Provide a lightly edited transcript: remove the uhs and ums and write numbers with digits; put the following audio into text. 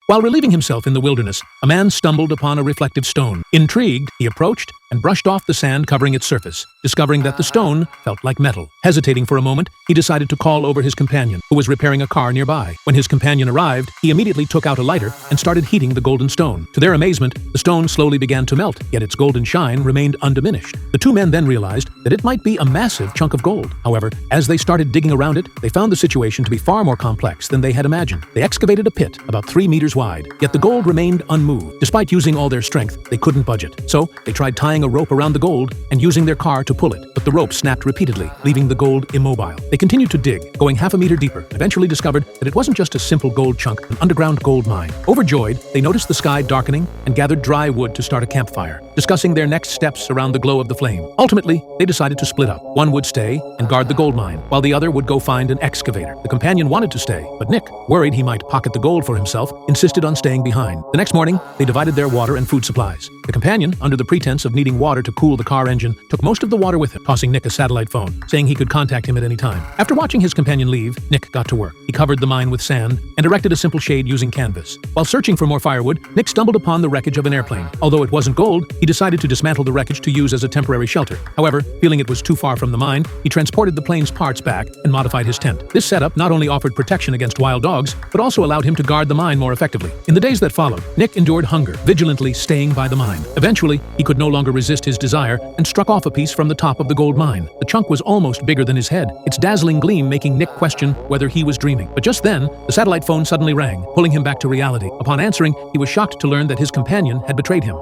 While relieving himself in the wilderness, a man stumbled upon a reflective stone. Intrigued, he approached and brushed off the sand covering its surface, discovering that the stone felt like metal. Hesitating for a moment, he decided to call over his companion, who was repairing a car nearby. When his companion arrived, he immediately took out a lighter and started heating the golden stone. To their amazement, the stone slowly began to melt, yet its golden shine remained undiminished. The two men then realized that it might be a massive chunk of gold. However, as they started digging around it, they found the situation to be far more complex than they had imagined. They excavated a pit about 3 meters wide, yet the gold remained unmoved. Despite using all their strength, they couldn't budge it. So, they tried tying a rope around the gold and using their car to pull it, but the rope snapped repeatedly, leaving the gold immobile. They continued to dig, going half a meter deeper, and eventually discovered that it wasn't just a simple gold chunk, an underground gold mine. Overjoyed, they noticed the sky darkening and gathered dry wood to start a campfire, discussing their next steps around the glow of the flame. Ultimately, they decided to split up. One would stay and guard the gold mine, while the other would go find an excavator. The companion wanted to stay, but Nick, worried he might pocket the gold for himself, insisted on staying behind. The next morning, they divided their water and food supplies. The companion, under the pretense of needing water to cool the car engine, took most of the water with him, tossing Nick a satellite phone, saying he could contact him at any time. After watching his companion leave, Nick got to work. He covered the mine with sand and erected a simple shade using canvas. While searching for more firewood, Nick stumbled upon the wreckage of an airplane. Although it wasn't gold, he decided to dismantle the wreckage to use as a temporary shelter. However, feeling it was too far from the mine, he transported the plane's parts back and modified his tent. This setup not only offered protection against wild dogs, but also allowed him to guard the mine more effectively. In the days that followed, Nick endured hunger, vigilantly staying by the mine. Eventually, he could no longer resist his desire and struck off a piece from the top of the gold mine. The chunk was almost bigger than his head, its dazzling gleam making Nick question whether he was dreaming. But just then, the satellite phone suddenly rang, pulling him back to reality. Upon answering, he was shocked to learn that his companion had betrayed him.